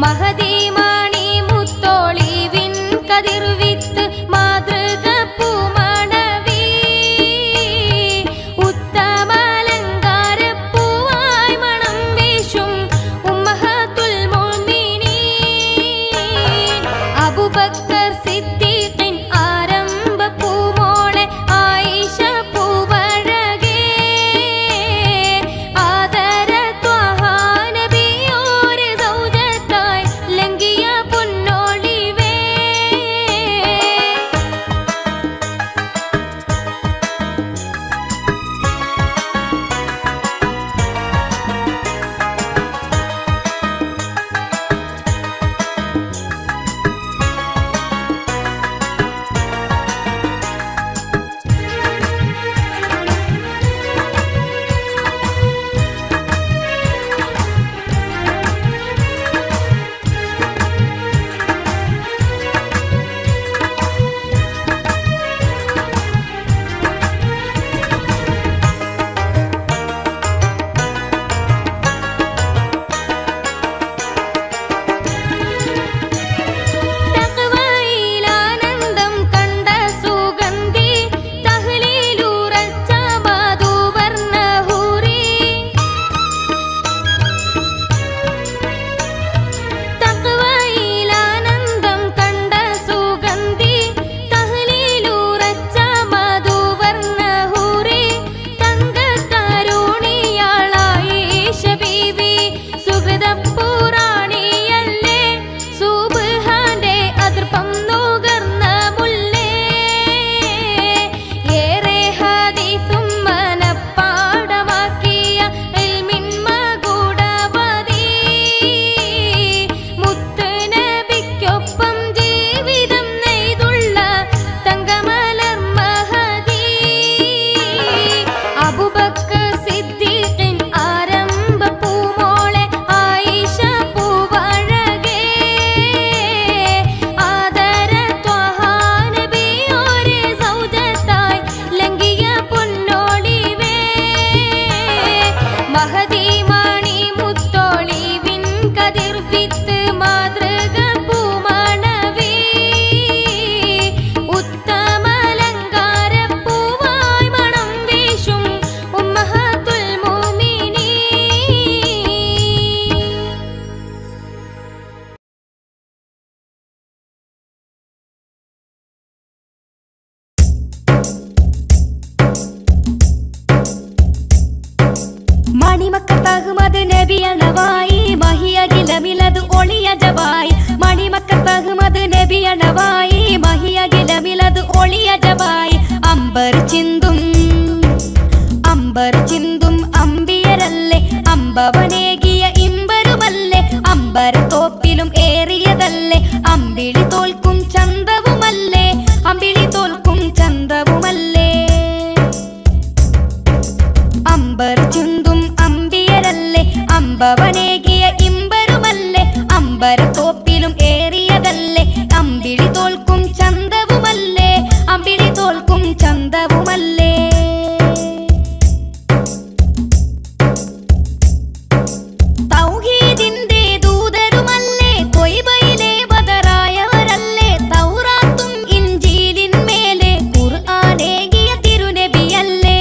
മഹദീമണി മുത്തോളിവിൻ കതിർവിത്ത് മാതൃക പൂമണവി ഉത്തമലങ്കാരപ്പൂവായി മണം വീശും ഉമ്മഹത്തുൽ മുഅ്മിനീൻ അബൂബക്കർ സിദ്ദീഖിൻ ആരംഭ പൂമോളെ ആയിഷ പൂവഴകേ ആദര ത്വഹ നബിയോരെ സൗജത്തായി ലംഘിയ പൊന്നോളിവേ തഖ്വയിലാനന്ദം കണ്ട സുഗന്ധി തഹ്ലീലുറച്ച മധുവർണ്ണ ഹൂറി തഖ്വയിലാനന്ദം കണ്ട സുഗന്ധി തഹ്ലീലുറച്ച മധുവർണ്ണ ഹൂറി തങ്കത്തരുണിയാളായി ആയിഷ ബീവി സുഹൃതപ്പുറാണിയല്ലേ സുബ്ഹാന്റെ അതിർപ്പം നുകർന്ന മുല്ലേ ഏറെ ഹദീസും മനപ്പാടമാക്കിയ ഇൽമിൻ മകുടവതി മുത്ത് നബിക്കൊപ്പം ജീവിതം നെയ്തുള്ള തങ്കമലർ മഹദി അബൂബക്കർ സിദ്ദീഖിൻ ആരംഭ പൂമോളെ ആയിഷ പൂവഴകേ ആദര ത്വഹ നബിയോരെ സൗജത്തായി ലംഘിയ പൊന്നോളിവേ മഹദീമണി മുത്തോളിവിൻ കതിർവിത്ത് മാതൃക പൂമണവി ഉത്തമലങ്കാരപ്പൂവായി മണം വീശും ഉമ്മഹത്തുൽ മുഅ്മിനീൻ മണിമക്കത്ത് അഹ്മദ് നബിയണവായി മഹിയകിലമിലത് ഒളിയജവായി മണിമക്കത്ത് അഹ്മദ് നബിയണവായി മഹിയകിലമിലത് ഒളിയജവായി അമ്പർ ചിന്തും അമ്പിയരല്ലേ അമ്പവനേകിയ ഇമ്പരുമല്ലേ അമ്പര തോപ്പിലും ഏറിയതല്ലേ അമ്പിളി തോൽക്കും ചന്തവുമല്ലേ അമ്പിളി തോൽക്കും ചന്തവുമല്ലേ അമ്പർ ചിന്തും അമ്പിയരല്ലേ അമ്പവനേകിയ ഇമ്പരുമല്ലേ അമ്പര തോപ്പിലും ഏറിയതല്ലേ അമ്പിളി തോൽക്കും ചന്തവുമല്ലേ അമ്പിളി തോൽക്കും ചന്തവുമല്ലേ തൗഹീദിന്റെ ദൂതരുമല്ലേ ത്വയ്ബയിലെ ബദറായവരല്ലേ തൗറാത്തും ഇൻജീലിന്മേലെ ഖുർആനേകിയ തിരുനബിയല്ലേ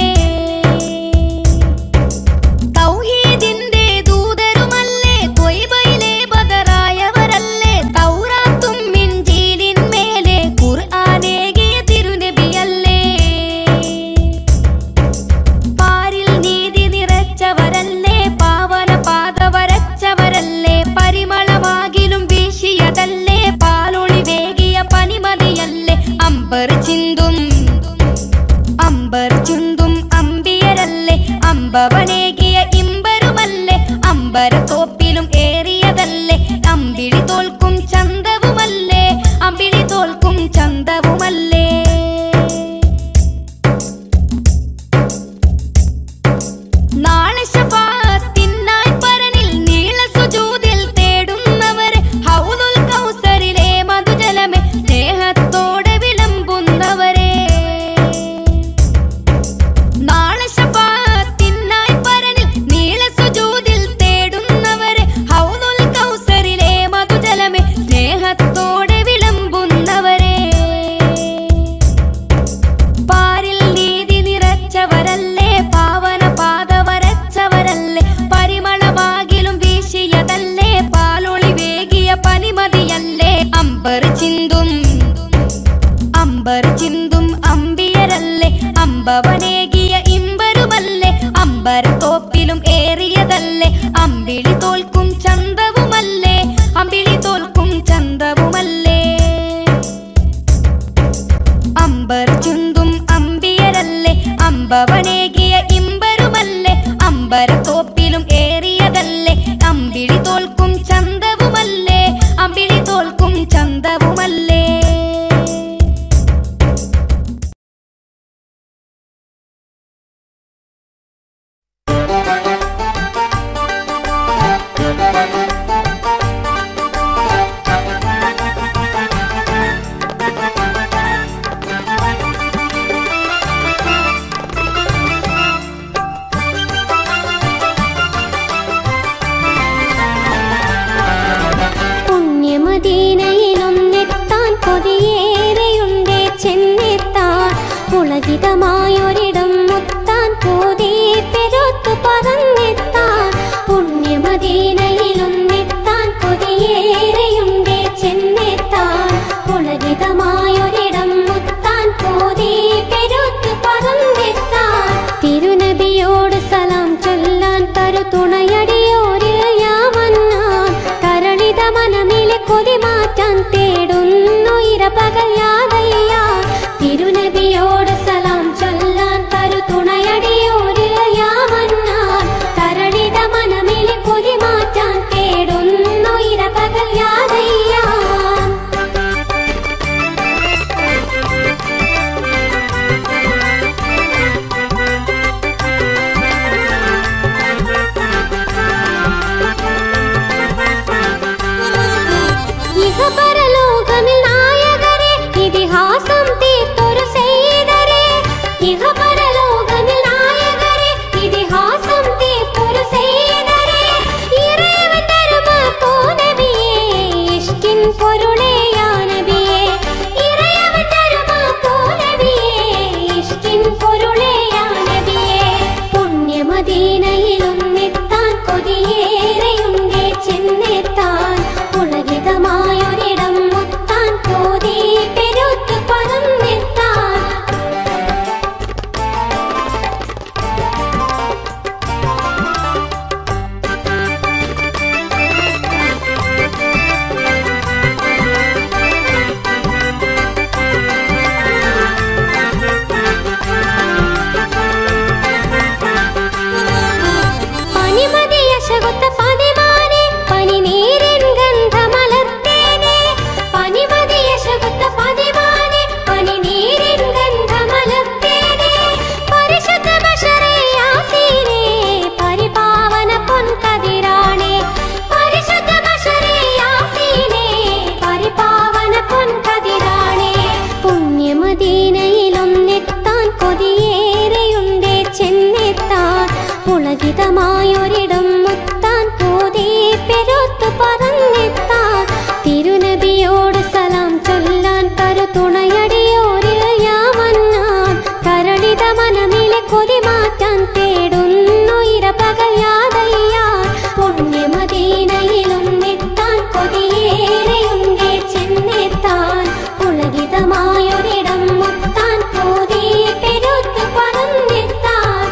തൗഹീദിന്റെ ദൂതരുമല്ലേ ത്വയ്ബയിലെ ബദറായവരല്ലേ തൗറാത്തും ഇൻജീലിന്മേലെ ഖുർആനേകിയ തിരുനബിയല്ലേ പാരിൽ നീതി നിറച്ചവരല്ലേ പാവന പാത വരച്ചവരല്ലേ പരിമളമാകിലും വീശിയതല്ലേ പാലൊളി വേകിയ പനിമതിയല്ലേ അമ്പർ ചിന്തും അമ്പിയരല്ലേ അമ്പവനേകിയ ഇമ്പരുമല്ലേ അമ്പര തോപ്പിലും ഏറിയതല്ലേ അമ്പിളി തോൽക്കും ചന്തവുമല്ലേ അമ്പിളി തോൽക്കും ചന്തവുമല്ലേ നാളെ ശഫാഅത്തിനായി പരനിൽ നീള സുജൂദിൽ തേടുന്നവരെ ഹൗദുൽ കൗസർ മനമിലെ കൊതി മാറ്റാൻ തേടുന്നു ഇരപകൽ യാതയ്യ തിരുനബിയോട് സലാം ചൊല്ലാൻ തരു തുണയടിയോരിൽ യാ മന്നാൻ തരളിത മനമിലെ കൊതി മാറ്റാൻ തേടുന്നു ഇരപകൽ യാതയ്യ പരലോകമിൽ നായകരെ ഇതിഹാസം തീർത്തൊരു സൈദരെ പരലോകമിൽ നായകരെ ഇതിഹാസം തീർത്തൊരു സൈദരെ ഇറയവൻ തരുമാപ്പോ നബിയേ ഇഷ്കിൻ പൊരുളേ യാ നബിയേ ഇറയവൻ തരുമാപ്പോ നബിയേ ഇഷ്കിൻ പൊരുളേ യാ നബിയേ പുണ്യമദീനയിലും എത്താൻ കൊതിയേറെയുണ്ടേ ചെന്നെത്താൻ പുളകിതമായൊരിടം മുത്താൻ തോതി പെരുത്തു പറന്നെത്താൻ പനിമതിയ ശകുത്ത പതിമാനെ പനിനീരിൻ ഗന്ധമലർത്തേനെ പനിമതിയ ശകുത്ത പതിമാനെ പനിനീരിൻ ഗന്ധമലർത്തേനെ പരിശുദ്ധ ബശറേ യാസീനെ പരിപാവന പൊൻകതിരാണേ പരിശുദ്ധ ബശറേ യാസീനെ പരിപാവന പൊൻകതിരാണേ പുണ്യമദീനയിലൊന്നെത്താൻ കൊതിയേറെയുണ്ടേ ചെന്നെത്താൻ പുളകിതമായൊരിടം മുത്താൻ തോതി പെരുത്തു പറന്നെത്താൻ തിരുനബിയോട് സലാം ചൊല്ലാൻ തരു തുണയടിയോരിൽ യാ മന്നാൻ തരളിത മനമിലെ കൊതി മാറ്റാൻ തേടുന്നു ഇരപകൽ യാതയ്യ പുണ്യമദീനയിലൊന്നെത്താൻ കൊതിയേറെയുണ്ടേ ചെന്നെത്താൻ പുളകിതമായൊരിടം മുത്താൻ തോതി പെരുത്തു പറന്നെത്താൻ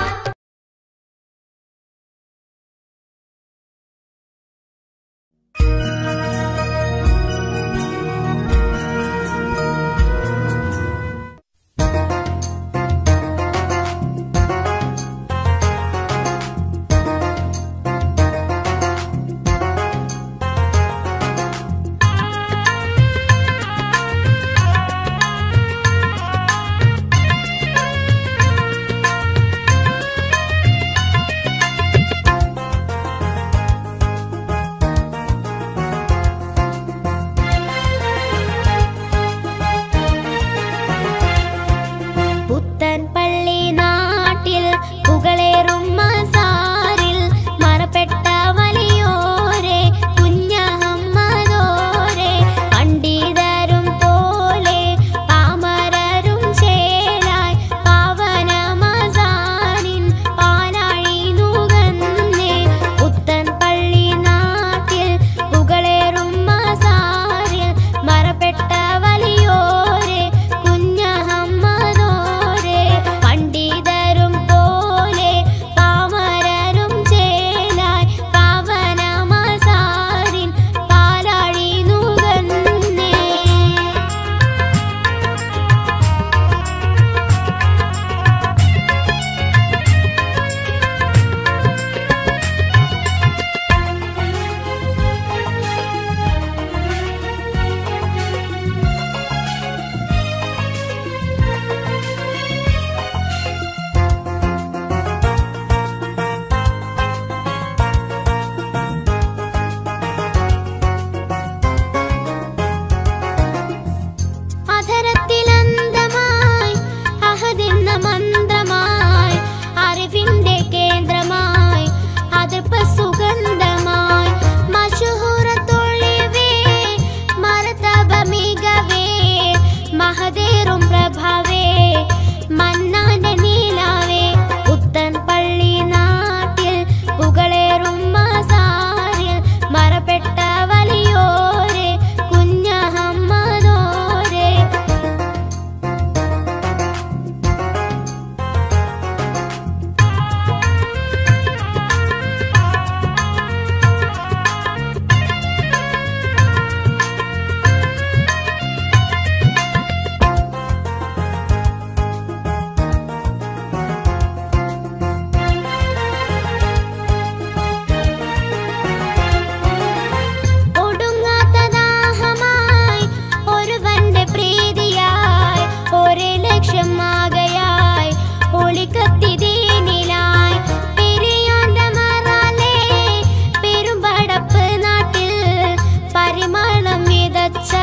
വാഴിച്ച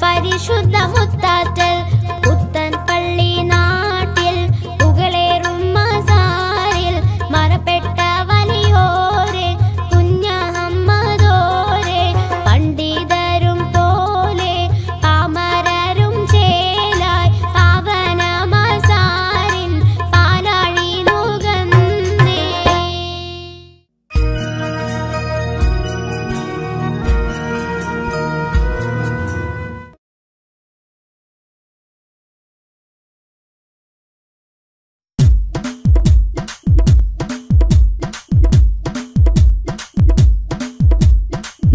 പരിശുദ്ധ മുത്താറ്റൽ പുത്തൻ പള്ളി നാട്ടിൽ പുകളേറും മസാരിൽ മറപ്പെട്ട വലിയോരെ കുഞ്ഞഹമ്മദോരെ പണ്ഡിതരും പോലെ പാമരരും ചേലായി പാവന മസാരിൻ പാലാഴി നുകന്നേ.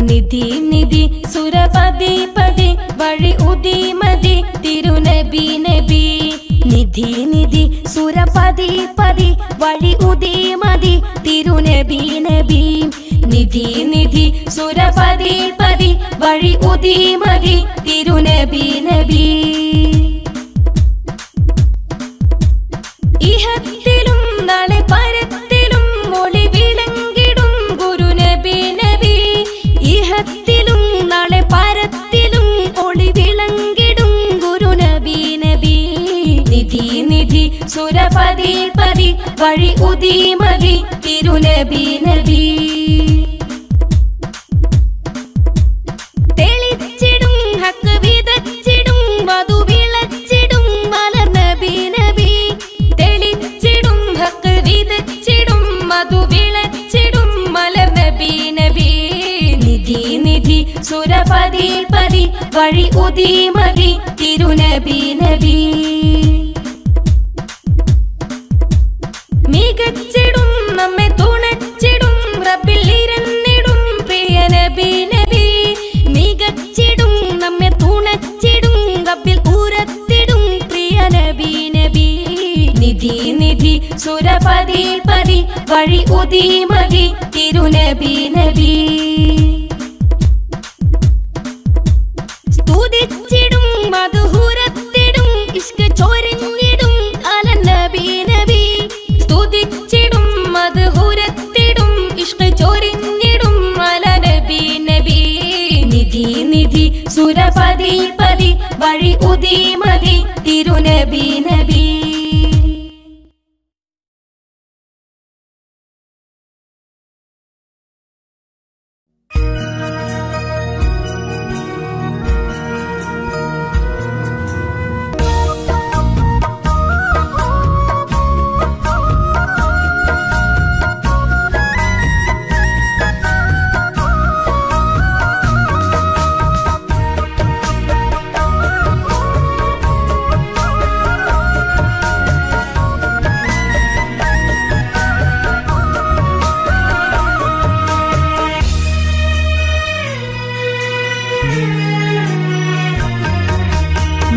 നിധി നിധി സുരപതി പതി വഴി ഉദി മതി തിരുനബി നബി. നിധി നിധി സുരപതി പതി വഴി ഉദി മതി തിരുനബി നബി. നിധി നിധി സുരപതി പതി വഴി ഉദി മതി തിരുനബി നബി. ഇഹത്തിലും നാളെ പരത്തിലും മൊഴി വിളങ്ങിടും ഗുരുനബി നബി. ഇഹത്തിലും നാളെ പരത്തിലും ഒളി വിളങ്ങിടും ഗുരുനബി നബി. നിധി നിധി സുരപതി പതി വഴി ഉദി മതി തിരുനബി നബി. തെളിച്ചിടും ഹക്ക് വിതച്ചിടും വധു വിളച്ചിടും മലർ നബി നബി. തെളിച്ചിടും ഹക്ക് വിതച്ചിടും മധു വിളച്ചിടും മലർ നബി നബി. നിധി നിധി സുരപതി പതി വഴി ഉദി മതി തിരുനബി നബി. മികച്ചിടും നമ്മെ തുണച്ചിടും റബ്ബിൽ ഇരന്നിടും പ്രിയ നബി നബി. മികച്ചിടും നമ്മെ തുണച്ചിടും റബ്ബിൽ ഉരത്തിടും പ്രിയ നബി നബി. നിധി നിധി സുരപതി പതി വഴി ഉദി മതി തിരുനബി നബി. സ്തുതിച്ചിടും മധുഹുരത്തിടും ഇഷ്ക് ചൊരിഞ്ഞിടും അല നബി നബി. സ്തുതിച്ചിടും മധുഹുരത്തിടും ഇഷ്ക് ചൊരിഞ്ഞിടും അല നബി നബി. നിധി നിധി സുരപതി പതി വഴി ഉദി മതി തിരുനബി നബി.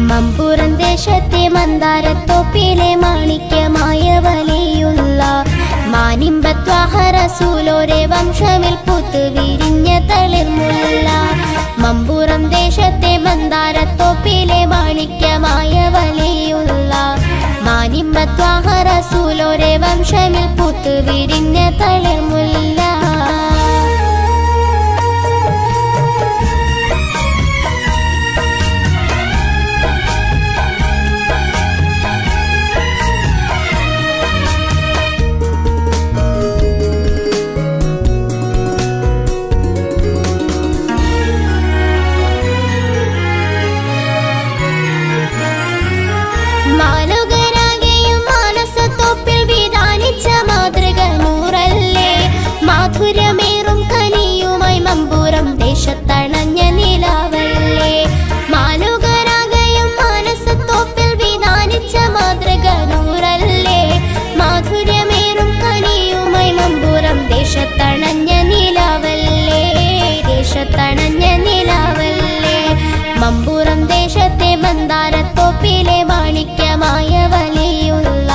മമ്പുറം ദേശത്തെ മന്ദാരത്തോപ്പിലെ മാണിക്യമായ വലിയുള്ള മാനിമ്പത്വാഹ റസൂലോരെ വംശമിൽ പൂത്ത് വിരിഞ്ഞ തളിർമുല്ല. മമ്പുറം ദേശത്തെ മന്ദാരത്തോപ്പിലെ മാണിക്യമായ വലിയുള്ള മാനിമ്പത്വാഹ റസൂലോരെ വംശമിൽ പൂത്ത് വിരിഞ്ഞ തളിർമുല്ല. മാലുകരാകെയും മാനസത്തോപ്പിൽ വിധാനിച്ച മാതൃക നൂറല്ലേ. മാധുര്യമേറും കനിയുമായി മമ്പുറം ദേശത്തണഞ്ഞ നിലാവല്ലേ. മാലുകരാകെയും മാനസത്തോപ്പിൽ വിധാനിച്ച മാതൃക നൂറല്ലേ. മാധുര്യമേറും കനിയുമായി മമ്പുറം ദേശത്തണഞ്ഞ നിലാവല്ലേ. ദേശത്തണഞ്ഞ നിലാവല്ലേ. മമ്പുറം ദേശത്തെ മന്ദാരത്തോപ്പിലെ മാണിക്യമായ വലിയുള്ള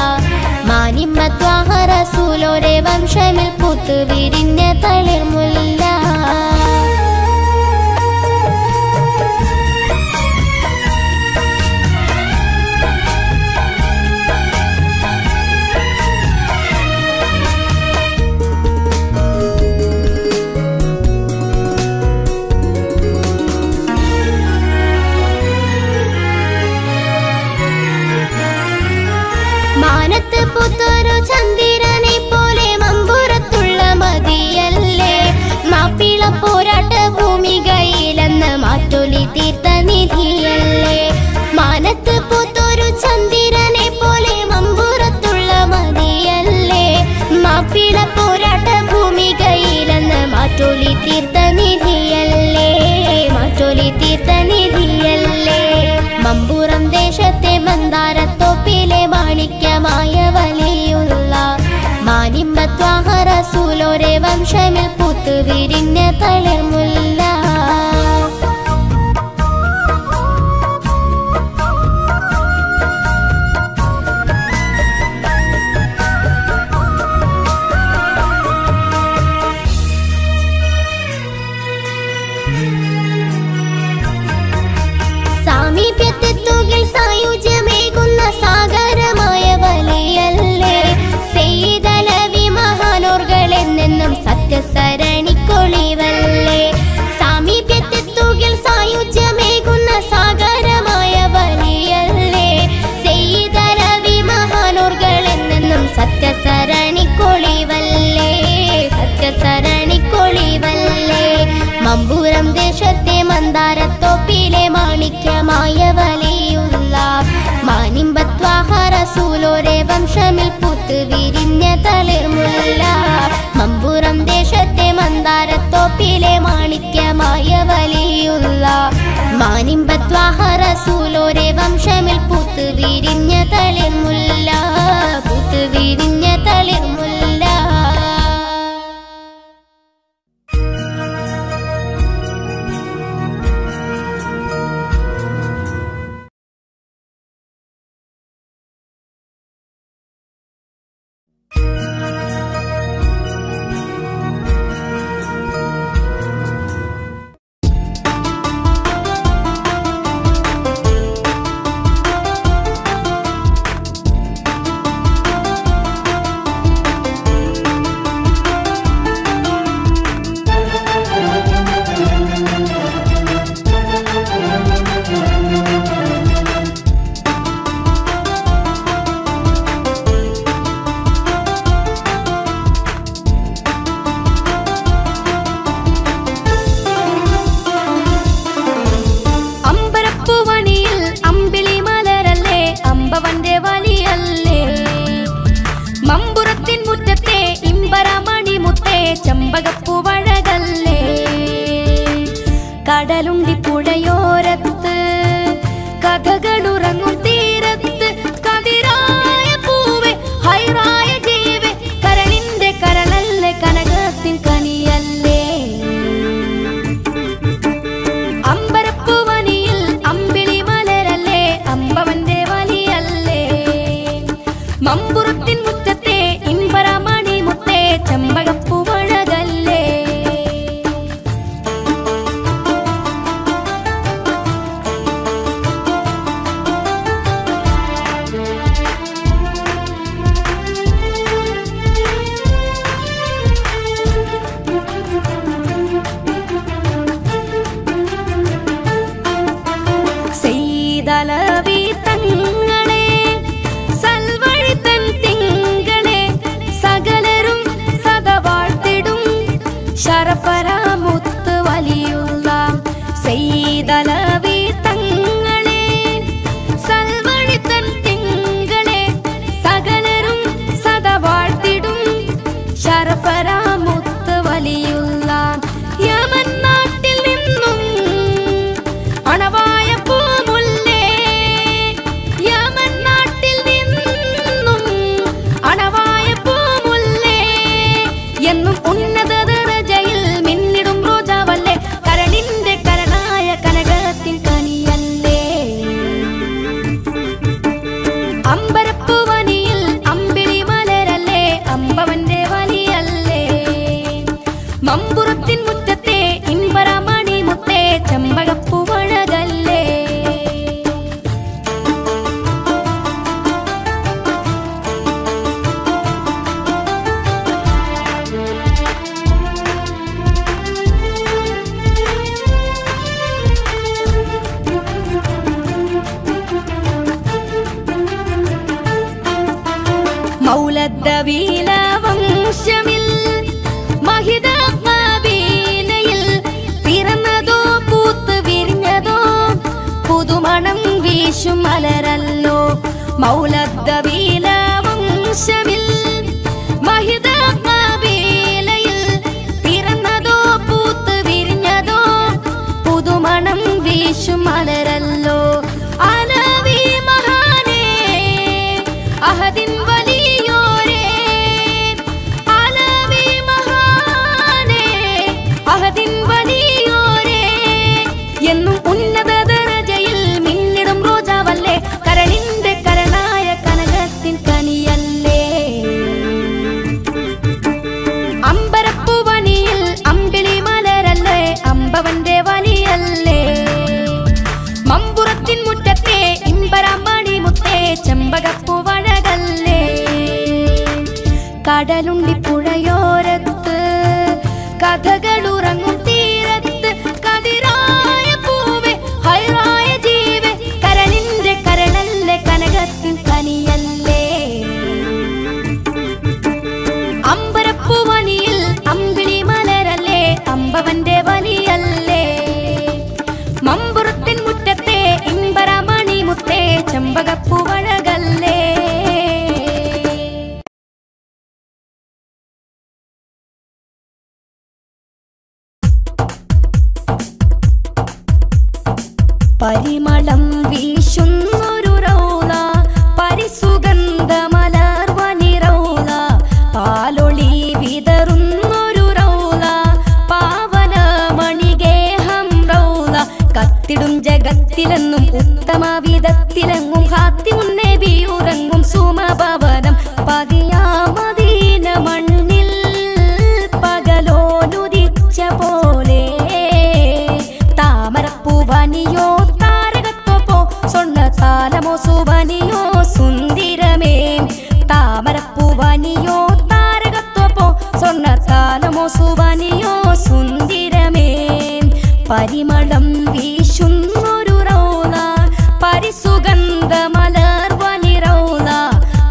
മാനിമ്മത്വാഹ റസൂലോരെ വംശമിൽ പൂത്ത് വിരിഞ്ഞ തളിർമുല്ല. റസൂലോരെ വംശമിൽ പൂത്തു വിരിഞ്ഞ തളിർമുല്ല. സാമീപ്യത്തെത്തുകിൽ സായുജ്യമേകുന്ന സാഗരമായ വലിയല്ലേ സെയ്തലവി മഹാനോർകളെന്നെന്നും സത്യസരണിക്കൊളിവല്ലേ. സാമീപ്യത്തെത്തുകിൽ സായുജ്യമേകുന്ന സാഗരമായ വലിയല്ലേ സെയ്തലവി മഹാനോർകളെന്നെന്നും സത്യസരണിക്കൊളിവല്ലേ സത്യസരണിക്കൊളിവല്ലേ. മമ്പൂരം ദേശത്തെ മന്ദാരത്തോപ്പിലെ മാണിക്യമായ വലിയുള്ള മാനിമ്പത്വാഹ റസൂലോരെ വംശമിൽ പൂത്തു വിരിഞ്ഞ തളിർമുല്ല. മമ്പൂരം ദേശത്തെ മന്ദാരത്തോപ്പിലെ മാണിക്യമായ വലിയുള്ള മാനിമ്പത്വാഹ റസൂലോരെ വംശമിൽ പൂത്തു വിരിഞ്ഞ തളിർമുല്ല പൂത്തു വിരിഞ്ഞ തളിർമുല്ല. കടലുണ്ടി പുഴയോരത്ത് കഥകളുറങ്ങും തീരത്ത് കതിരായ പൂവേ ഹൈറായ ജീവേ കരളിന്റെ കരളല്ലേ കനകത്തിൻ കനിയല്ലേ. അമ്പരപ്പുവനിയിൽ അമ്പിളി മലരല്ലേ അമ്പവന്റെ വലിയല്ലേ. മമ്പുറത്തിൻ മുറ്റത്തെ ഇമ്പരമണി മുത്തേ ചെമ്പകപ്പൂവഴകല്ലേ. തങ്ങളെ സൽവഴിത്തൻ തിങ്കളെ സകലരും സദവാഴ്ത്തിടും ശരഫരാമുത്ത് വലിയുള്ള സെയ്തലവി തങ്ങളെ സൽവഴിത്തൻ തിങ്കളെ സകലരും സദവാഴ്ത്തിടും ശരഫരാമുത്ത് വലിയുള്ള യമൻ നാട്ടിൽ നിന്നും അണവായ എന്നും ഉന്നത ദറജയിൽ മിന്നിടും റോജാവല്ലേ കരളിന്റെ കരളായ കനകത്തിൻ കനിയല്ലേ. അമ്പരപ്പുവനിയിൽ അമ്പിളി മലരല്ലേ അമ്പവന്റെ വലിയല്ലേ. മമ്പുറത്തിൻ മുറ്റത്തെ ഇമ്പരമണി മുത്തേ ചെമ്പകപ്പൂവഴകല്ലേ. മൗലദ്ദവീല വംശമിൽ മഹിത ഖബീലയിൽ പിറന്നതോ പൂത്ത് വിരിഞ്ഞതോ പുതുമണം വീശും മലരല്ലോ. മൗലദ്ദവീല വംശമിൽ മഹിത ഖബീലയിൽ പിറന്നതോ പൂത്ത് വിരിഞ്ഞതോ പുതുമണം വീശും മലരല്ലോ. അലവി മഹാനേ അഹദിൻ വലിയോരേ അലവി മഹാ കടലുണ്ടി പുഴയോരത്ത് കഥകളുറങ്ങും തീരത്ത് കതിരായ പൂവേ ഹൈറായ ജീവേ കരളിന്റെ കരളല്ലേ കനകത്തിൻ കനിയല്ലേ അമ്പരപ്പൂവനിയിൽ അമ്പിളി മലരല്ലേ അമ്പവന്റെ വലിയല്ലേ മമ്പുറത്തിൻ മുറ്റത്തെ ഇമ്പരമണി മുത്തേ ചെമ്പകപ്പൂവഴകല്ലേ പരിമളം വീശുന്നൊരു റൗള പരിസുഗന്ധമലർവനി റൗള പാലൊളി വിതറുന്നൊരു റൗള പാവനമണിഗേഹം റൗള കത്തിടും ജഗത്തിലെന്നും ഉത്തമ വിധത്തിലെങ്ങും ഹാത്തിമുന്നബിയുറങ്ങും സുമഭവനം പതിയാമദീന മണ്ണിൽ പകലോലുദിച്ച പോലെ താമരപ്പൂവനിയോ താരകത്തോപ്പോ സ്വർണ്ണ താലമോ സുവനിയോ സുന്ദരമേ താമരപ്പൂവനിയോ താരകത്തോപ്പോ സ്വർണ്ണ താലമോ സുവനിയോ സുന്ദരമേ പരിമളം വീശുന്നൊരു റൗള പരിസുഗന്ധമലർവനി റൗള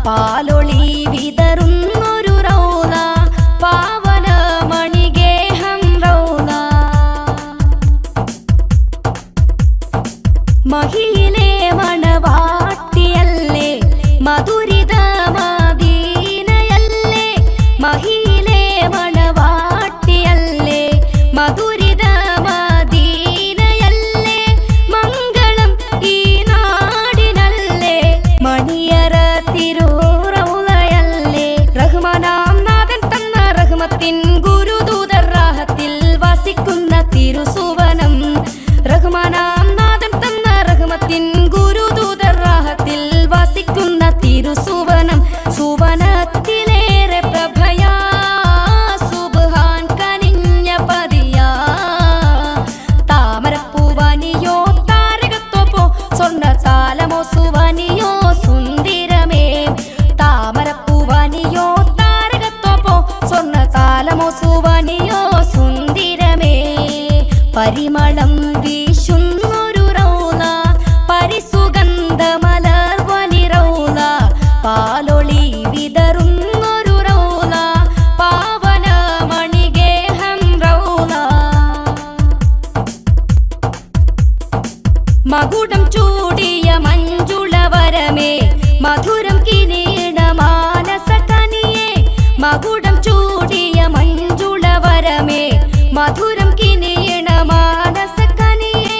പാലൊളി വിതറുന്നൊരു റൗള പാവനമണിഗേഹം റൗള മഹിയിലെ മണവാട്ടിയല്ലേ മധുരിത മദീനയല്ലേ മഹിയിലെ മണവാട്ടിയല്ലേ മധുരിത മദീനയല്ലേ മംഗളം ഈ നാടിനല്ലേ മണിയറ തിരുറൗളയല്ലേ റഹ്മാനാം നാഥൻ തന്ന റഹ്മത്തിൻ ഗുരുദൂതർ റാഹത്തിൽ വസിക്കുന്ന തിരുസുവനം റഹ്മാനാം നാഥൻ തന്ന റഹ്മത്തിൻ ഗുരുദൂതർ റാഹത്തിൽ വസിക്കുന്ന തിരുസുവനം സുവനത്തിലേറെ പ്രഭയാ സുബ്ഹാൻ കനിഞ്ഞ പതിയാ താമരപ്പൂവനിയോ താരകത്തോപ്പോ സ്വർണ്ണ താലമോ സുവനിയോ സുന്ദരമേ താമരപ്പൂവനിയോ താരകത്തോപ്പോ സ്വർണ്ണ താലമോ സുവനിയോ സുന്ദരമേ പരിമളം വീശുന്നൊരു റൗള പരിസുഗന്ധമലർവനി റൗള പാലൊളി വിതറുന്നൊരു റൗള പാവനമണിഗേഹം റൗള മകുടം ചൂടിയ മഞ്ജുളവരമേ മധുരം കിനീണ മാനസകനിയേ മകുടം ചൂടിയ മഞ്ജുളവരമേ മധുരം കിനീണ മാനസകനിയേ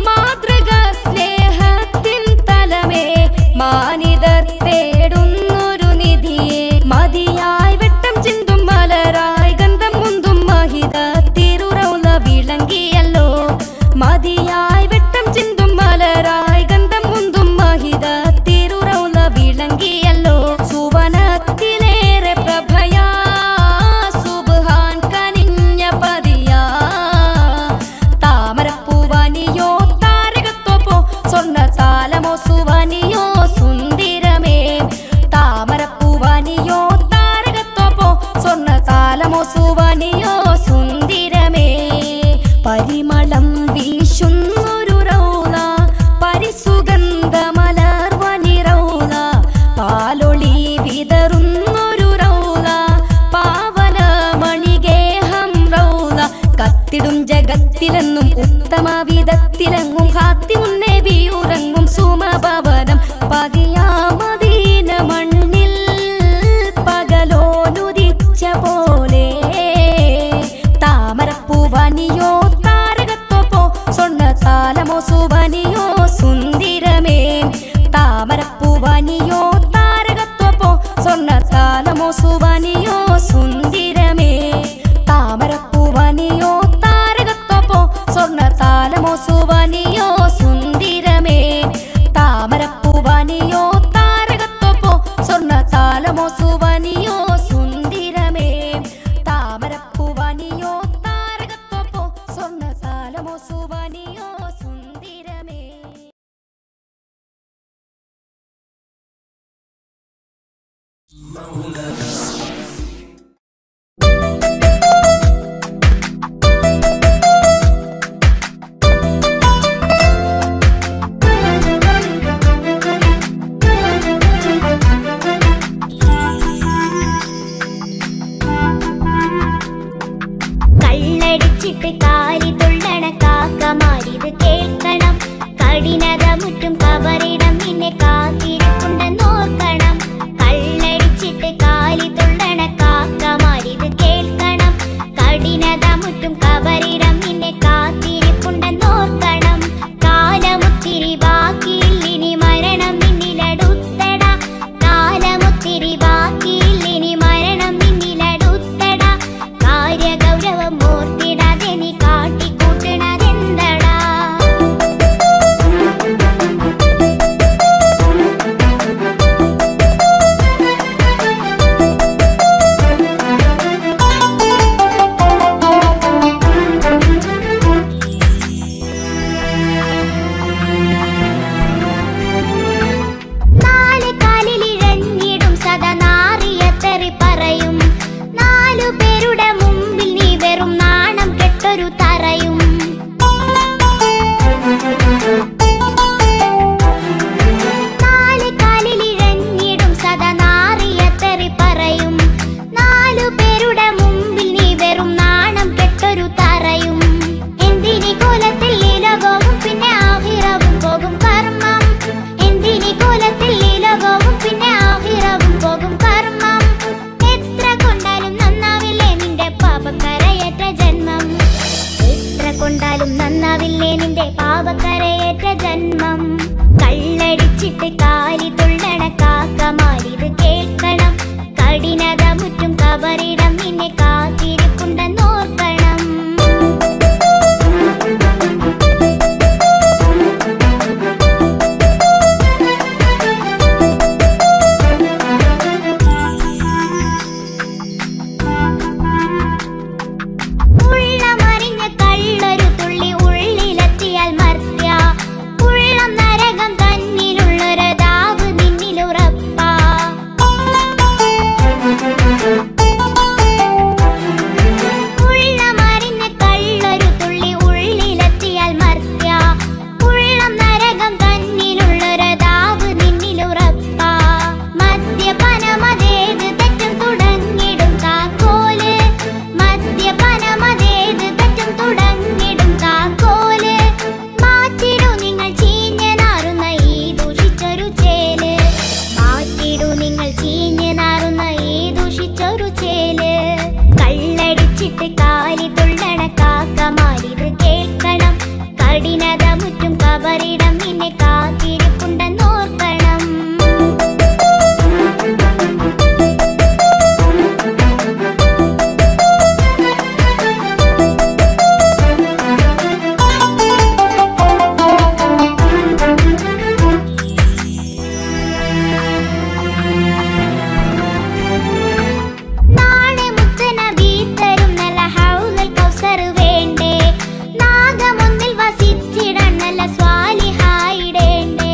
മാതൃകാ സ്നേഹത്തിൻ തലമേ മാനിതർ തേടുന്നൊരു നിധിയെ മതിയായി വെട്ടം ചിന്തും മലരായി ഗന്ധം മുന്തും മഹിത തിരുറൗള വിളങ്ങിയല്ലോ മതിയായി വെട്ടം ചിന്തും മലരായി ഗന്ധം മുന്തും മഹിത തിരുറൗള വിളങ്ങിയല്ലോ സുവനത്തിലേറെ പ്രഭയാ സുബ്ഹാൻ കനിഞ്ഞ പതിയാ താമരപ്പൂവനിയോ താരകത്തോപ്പോ സ്വർണ്ണ താലമോ സുവനിയോ സുന്ദരമേ താമരപ്പൂവനിയോ താരകത്തോപ്പോ സ്വർണ്ണ താലമോ സുവനിയോ സുന്ദരമേ പരിമളം വീശുന്നൊരു റൗള പരിസുഗന്ധമലർവനി റൗള പാലൊളി വിതറുന്നൊരു റൗള പാവനമണിഗേഹം റൗള കത്തിടും ജഗത്തിലെന്നും ഉത്തമ വിധത്തിലെങ്ങും ഹാത്തിമുന്നബിയുറങ്ങും സുമഭവനം പതിയാമദീന മണ്ണിൽ പകലോലുദിച്ച പോലെ താമരപ്പൂവനിയോ താരകത്തോപ്പോ സ്വർണ്ണ താലമോ സുവനിയോ സുന്ദരമേ താമരപ്പൂവനിയോ താരകത്തോപ്പോ സ്വർണ്ണ താലമോ സുവനിയോ സുന്ദരമേ താമരപ്പൂവനിയോ താരകത്തോപ്പോ സ്വർണ്ണ താലമോ സുവനിയോ സുന്ദരമേ താമരപ്പൂവനിയോ താരകത്തോപ്പോ സ്വർണ്ണ താലമോ സുവനിയോ സുന്ദരമേ താമരപ്പൂവനിയോ താരകത്തോപ്പോ സ്വർണ്ണ താലമോ സുവനിയോ സുന്ദരമേ مولانا നിന്റെ പാപക്കരയേറ്റ ജന്മം കള്ളടിച്ചിട്ട് കാലി തുള്ളണ കാക്കമാരിത് കേൾക്കണം. കഠിനത മുറ്റും കബറിടം നിന്നെ കാത്തിരിപ്പുണ്ടെന്നോർക്കണം. വേണ്ടേ നാഗമൊന്നിൽ വസിച്ചിട നല്ല സ്വാലിഹായിടേണ്ടേ.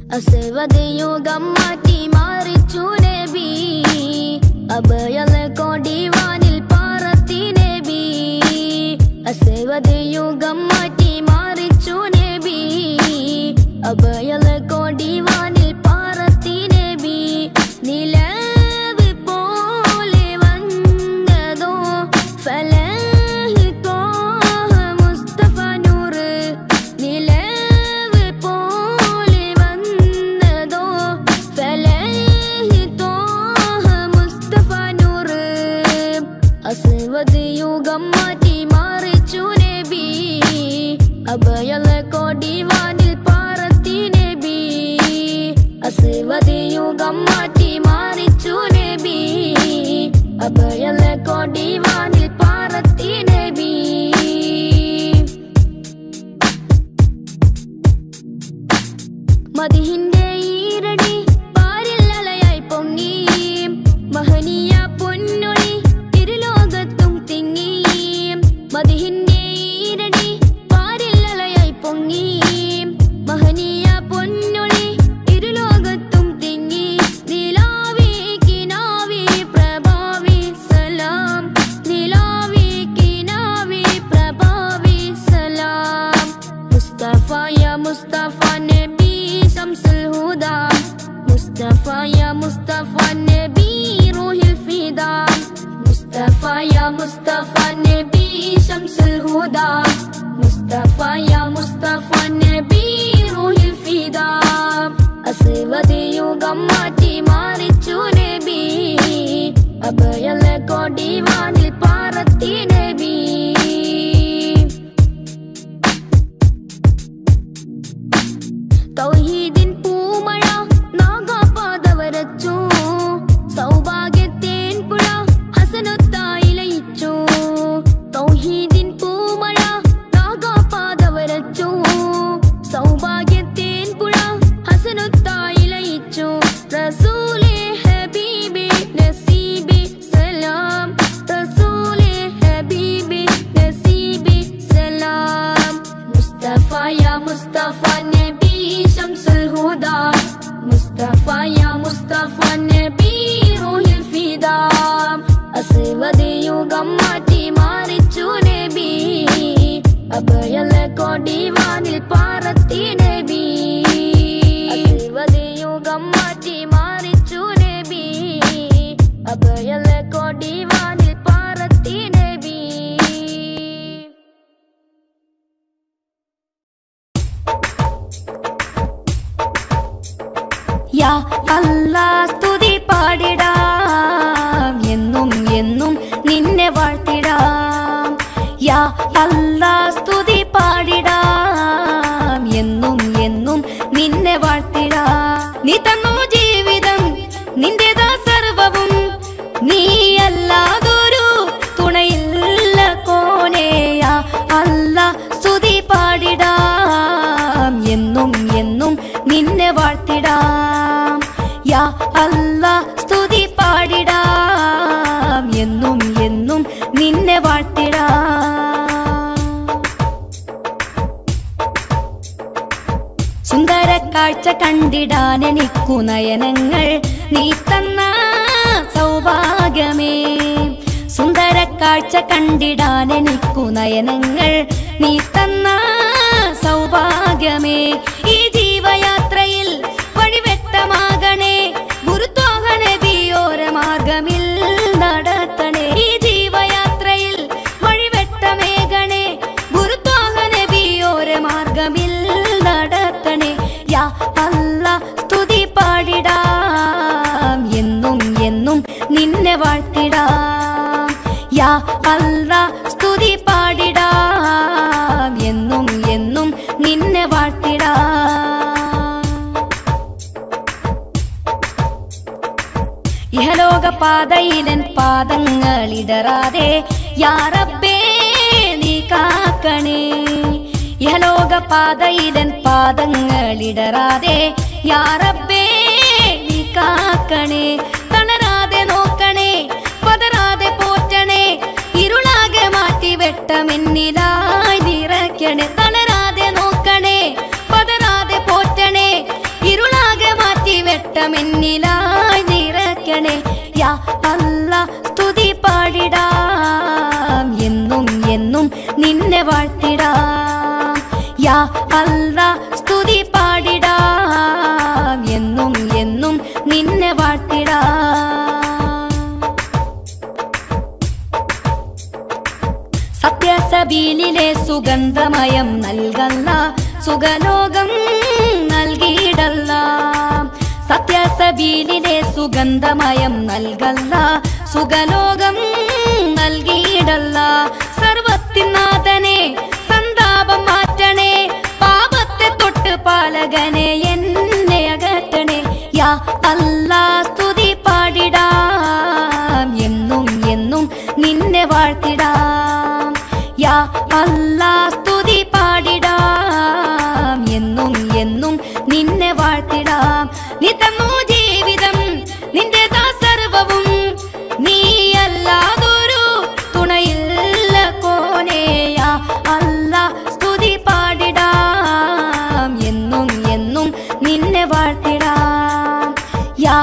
അസ്വദയുഗം മാറ്റി മാറിച്ചു നബി അഭയല കൊടിവാനിൽ പാറത്തി നബി അസ്വദയുഗം മാറ്റി മാറിച്ചു നബി അഭയല കൊടിവാനിൽ പാറത്തി നബി നിലവ് പോലെ വന്നതോ ഫലഹ് തോഹ മുസ്തഫ നൂറ് നിലവ് പോലെ വന്നതോ ഫലഹ് തോഹ മുസ്തഫ നൂറ് അസ്വദ് യുഗം മാറ്റി മാറിച്ചു നബി അഭയല കൊടിവാനിൽ പാറത്തി നബി അസ്വദ് യുഗം മാറ്റി മാറിച്ചു നബി അഭയല കൊടിവാനിൽ പാറത്തി നബി മദിഹിന്റെ ഈരടി പാരിൽ അലയായി പൊങ്ങി മഹനീയ പൊന്നൊളി ഇരുലോകത്തും തിങ്ങി മദിഹിന്റെ ഈരടി പാരിൽ അലയായി പൊങ്ങി മഹനീയ പൊന്നൊളി ഇരുലോകത്തും തിങ്ങി നിലാവി കിനാവി പ്രഭാവി സലാം നിലാവി കിനാവി പ്രഭാവി സലാം മുസ്തഫ യാ മുസ്തഫ നബി ശംസുൽ ഹുദാ മുസ്തഫ യാ മുസ്തഫ നബി റൂഹിൽ ഫിദാ മുസ്തഫ യാ മുസ്തഫ നബി ശംസുൽ ഹുദാ മുസ്തഫ യാ മുസ്തഫ നബി റൂഹിൽ ഫിദാ അസ്വദ് യുഗം മാറ്റി മാറിച്ചു നബി അഭയല കൊടിവാനിൽ പാറത്തി നബി തൗഹീദിൻ പൂമഴ നാഗാപാദവരച്ചു സൗഭാഗ്യത്തേൻ പുഴ ഹസനത്തായി ലയിച്ചു തൗഹീദിൻ പൂമഴ നാഗാപാദവരച്ചു സൗഭാഗ്യത്തേൻ പുഴ ഹസനത്തായി ലയിച്ചു റസൂലേ ഹബീബി നസീബി സലാം റസൂലേ ഹബീബി നസീബി സലാം മുസ്തഫ യാ മുസ്തഫ നബി ശംസുൽ ഹുദാ മുസ്തഫ യാ മുസ്തഫ നബി റൂഹിൽ ഫിദാ അസ്വദ് യുഗം മാറ്റി മാറിച്ചു നബി അഭയല കൊടിവാനിൽ പാറത്തി നബി അസ്വദ് യുഗം മാറ്റി മാറിച്ചു നബി അഭയല കൊടിവാനിൽ പാറത്തി നബി യാ അല്ലാഹ് സ്തുതി പാടിടാം എന്നും എന്നും നിന്നെ വാഴ്ത്തിടാം യാ അല്ലാഹ് സ്തുതി പാടിടാം എന്നും എന്നും നിന്നെ വാഴ്ത്തിടാം നീ തന്നു ജീവിതം നിന്റേതാ സർവവും നീയല്ലാതൊരു തുണയില്ല കോനേ യാ അല്ലാഹ് സ്തുതി പാടിടാം എന്നും എന്നും നിന്നെ വാഴ്ത്തിടാം യാ അല്ലാഹ് സ്തുതി പാടിടാം എന്നും എന്നും നിന്നെ വാഴ്ത്തിടാം സുന്ദര കാഴ്ച കണ്ടിടാൻ എനിക്കു നയനങ്ങൾ നീ തന്ന സൗഭാഗ്യമേ സുന്ദര കാഴ്ച കണ്ടിടാൻ എനിക്കു നയനങ്ങൾ നീ തന്ന സൗഭാഗ്യമേ ഈ ജീവയാത്രയിൽ വഴിവെട്ടമാകണേ ഗുരുത്വാഹ നബിയോര മാർഗമിൽ നടത്തണേ ഈ ജീവയാത്രയിൽ വഴിവെട്ടമേകണേ ഗുരുത്വാഹ നബിയോര മാർഗമിൽ നടത്തണേ യാ അല്ലാഹ് സ്തുതി പാടിടാം എന്നും എന്നും നിന്നെ വാഴ്ത്തിടാം യാ അല്ലാഹ് സ്തുതി പാടിടാം എന്നും എന്നും നിന്നെ വാഴ്ത്തിടാം ഇഹലോക പാതയിലൻ പാദങ്ങളിടറാതെ യാ റബ്ബേ നീ കാക്കണേ ഇഹലോക പാതയിലൻ പാദങ്ങളിടറാതെ യാ റബ്ബേ നീ കാക്കണേ തളരാതെ നോക്കണേ പതറാതെ പോറ്റണേ ഇരുളാകെ മാറ്റി വെട്ടമെന്നിലായി നിറയ്ക്കണേ തളരാതെ നോക്കണേ പതറാതെ പോറ്റണേ ഇരുളാ അല്ലാ സ്തുതി പാടിടാം എന്നും എന്നും നിന്നെ വാഴ്ത്തിടാം സത്യസബീലിലെ സുഗന്ധമയം നൽകല്ല സുഖലോകം നൽകിയിടല്ല സത്യസബീലിലെ സുഗന്ധമയം നൽകല്ല സുഖലോകം നൽകിയിടല്ല സർവത്തിനാഥനെ സന്താപം മാറ്റണേ പാപത്തെ തൊട്ട് പാലകനെ എന്നെ അകറ്റണേ യാ അല്ലാ സ്തുതി പാടിടാം എന്നും എന്നും നിന്നെ വാഴ്ത്തിടാം യാ അല്ലാ സ്തുതി പാടിടാം എന്നും എന്നും നിന്നെ വാഴ്ത്തിടാം നീ തന്നു ജീവിതം നിന്റെതാ സർവവും നീയല്ലാതൊരു തുണയില്ല കോനേ യാ അല്ലാ സ്തുതി പാടിടാം എന്നും എന്നും നിന്നെ വാഴ്ത്തിടാം യാ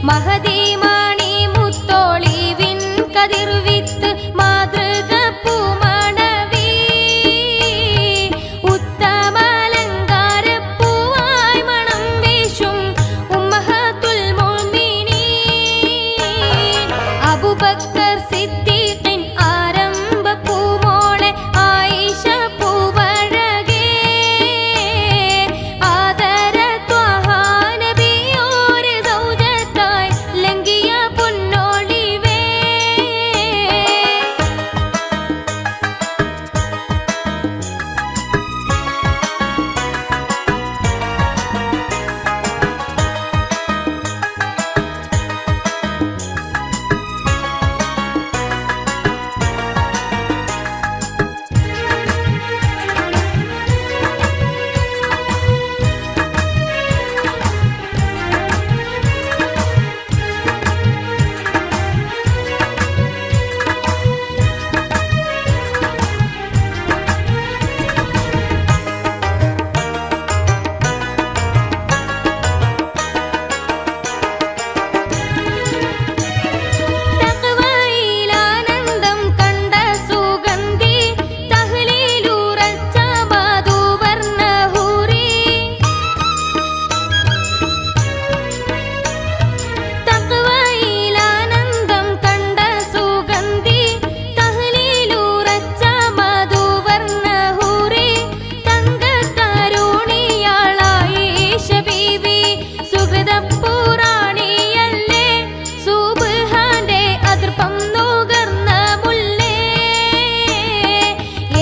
മഹദീമണി മുത്തോളിവിൻ കതിർവിത്ത് മാതൃക പൂമണവി ഉത്തമലങ്കാരപ്പൂവായി മണം വീശും ഉമ്മഹത്തുൽ മുഅ്മിനീൻ അബൂബക്കർ സിദ്ദീഖിൻ ആരംഭ പൂമോളെ ആയിഷ പൂവഴകേ ആദര ത്വഹ നബിയോരെ സൗജത്തായി ലംഘിയ പൊന്നോളിവേ തഖ്വയിലാനന്ദം കണ്ട സുഗന്ധി തഹ്ലീലുറച്ച മധുവർണ്ണ ഹൂറി തഖ്വയിലാനന്ദം കണ്ട സുഗന്ധി തഹ്ലീലുറച്ച മധുവർണ്ണ ഹൂറി തങ്കത്തരുണിയാളായി ആയിഷ ബീവി സുഹൃതപ്പുറാണിയല്ലേ സുബ്ഹാന്റെ അതിർപ്പം നുകർന്ന മുല്ലേ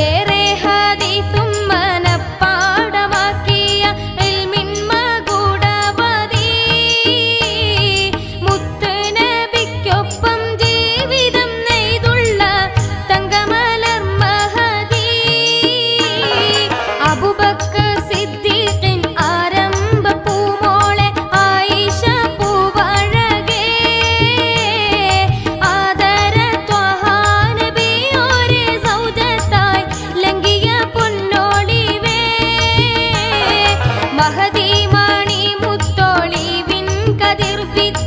ഏറെ ഹദീസും മനപ്പാടമാക്കിയ ഇൽമിൻ മകുടവതി മുത്ത് നബിക്കൊപ്പം ജീവിതം നെയ്തുള്ള തങ്കമലർ മഹദി അബൂബക്കർ സിദ്ദീഖിൻ ആരംഭ പൂമോളെ ആയിഷ പൂവഴകേ ആദര ത്വഹ നബിയോരെ സൗജത്തായി ലംഘിയ പൊന്നോളിവേ മഹദീമണി മുത്തോളിവിൻ കതിർവിത്ത്